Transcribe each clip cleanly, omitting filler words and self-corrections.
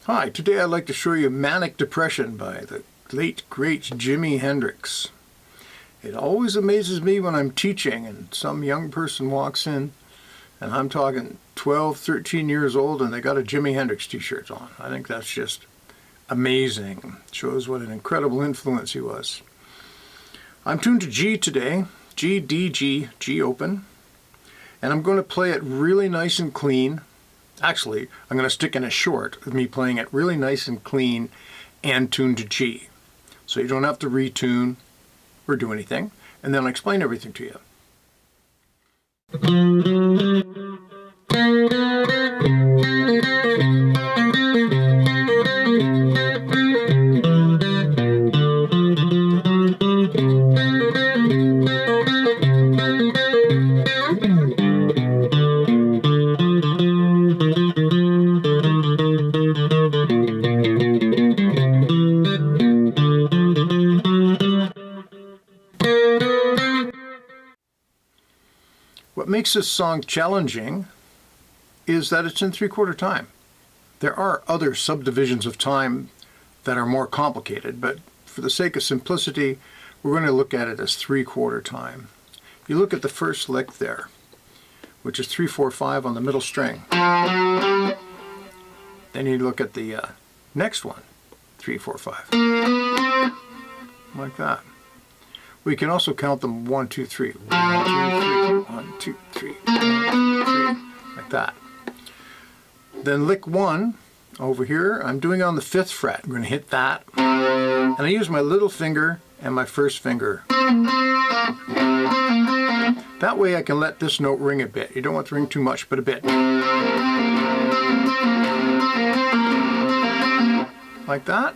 Hi, today I'd like to show you Manic Depression by the late, great Jimi Hendrix. It always amazes me when I'm teaching and some young person walks in, and I'm talking 12, 13 years old, and they got a Jimi Hendrix t-shirt on. I think that's just amazing. It shows what an incredible influence he was. I'm tuned to G today, G, D, G, G open, and I'm going to play it really nice and clean. Actually, I'm going to stick in a short of me playing it really nice and clean and tuned to G. So you don't have to retune or do anything, and then I'll explain everything to you. What makes this song challenging is that it's in 3/4 time. There are other subdivisions of time that are more complicated, but for the sake of simplicity, we're going to look at it as 3/4 time. You look at the first lick there, which is 3/4/5 on the middle string. Then you look at the next one, 3/4/5, like that. We can also count them 1, 2, 3. 1, 2, 3, 1, 2, 3, 1, 2, 3, like that. Then lick 1 over here, I'm doing on the 5th fret. I'm going to hit that, and I use my little finger and my first finger. That way I can let this note ring a bit. You don't want it to ring too much, but a bit. Like that.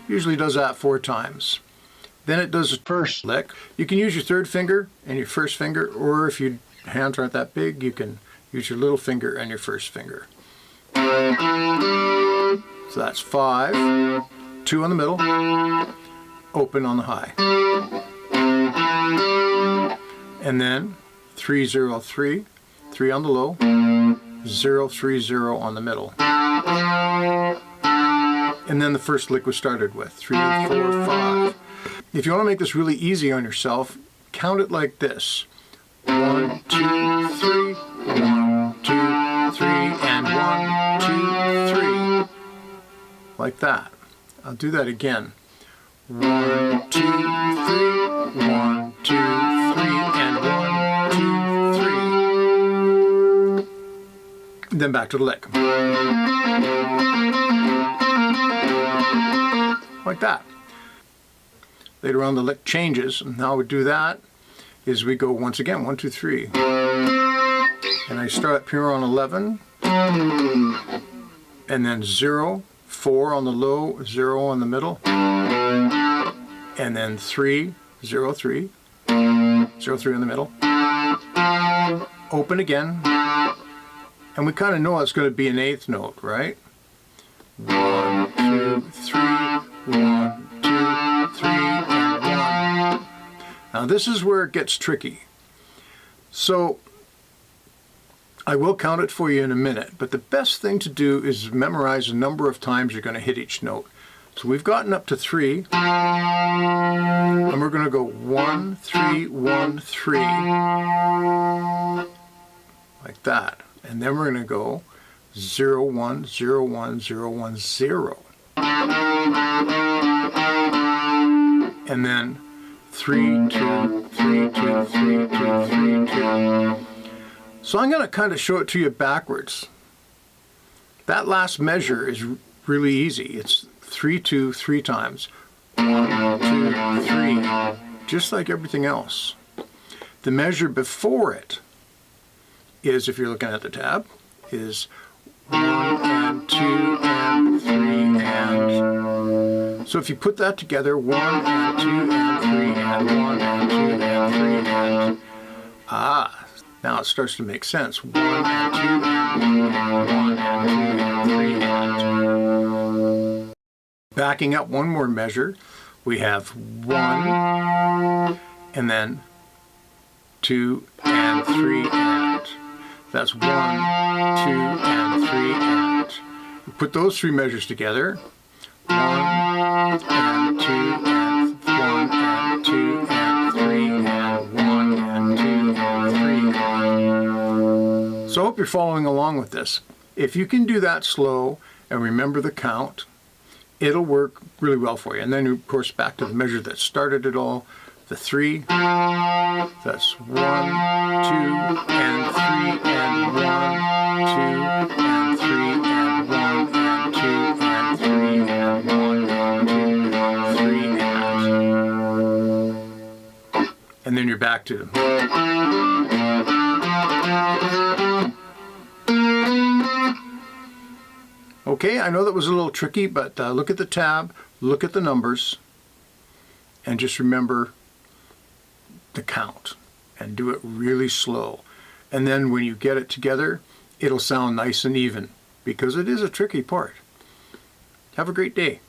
Usually does that 4 times. Then it does a first lick. You can use your 3rd finger and your first finger, or if your hands aren't that big, you can use your little finger and your first finger. So that's 5, 2 on the middle, open on the high. And then 3, 0, 3, 3 on the low, 0, 3, 0 on the middle. And then the first lick was started with 3, 4, 5. If you want to make this really easy on yourself, count it like this: 1, 2, 3, 1, 2, 3, and 1, 2, 3. Like that. I'll do that again. 1, 2, 3, 1, 2, 3, and 1, 2, 3. Then back to the lick. Like that. Later on the lick changes, and how we do that is we go once again 1, 2, 3, and I start up here on 11, and then 0, 4 on the low, 0 on the middle, and then 3, 0, 3, 0, 3 on the middle, open again, and we kind of know it's going to be an 8th note, right? 1, 2, 3, 1, 2, 3, and 1. Now this is where it gets tricky. So I will count it for you in a minute, but the best thing to do is memorize the number of times you're going to hit each note. So we've gotten up to 3, and we're going to go 1, 3, 1, 3, like that. And then we're going to go 0, 1, 0, 1, 0, 1, 0. And then 3, 2, 3, 2, 3, 2, 3, 2. So I'm going to kind of show it to you backwards. That last measure is really easy. It's 3, 2, 3 times. 1, 2, 3. Just like everything else. The measure before it is, if you're looking at the tab, is 1 and 2 and 3 and. So if you put that together, 1 and 2 and 3 and 1 and 2 and 3 and. Now it starts to make sense. 1 and 2 and 1 and 2 and 3 and. Backing up one more measure, we have 1 and then 2 and 3 and. That's 1, 2, and 3, and. You put those three measures together. 1 and 2 and 1 and 2 and 3 and 1 and 2 and 3. So I hope you're following along with this. If you can do that slow and remember the count, it'll work really well for you. And then, of course, back to the measure that started it all, the 3. That's 1, 2, and 3, and 1, 2, and 3, and 1, and 2, and 3, and 1, and 2, and 3, and then you're back to. Okay, I know that was a little tricky, but look at the tab, look at the numbers, and just remember the count, and do it really slow. And then when you get it together, it'll sound nice and even, because it is a tricky part. Have a great day.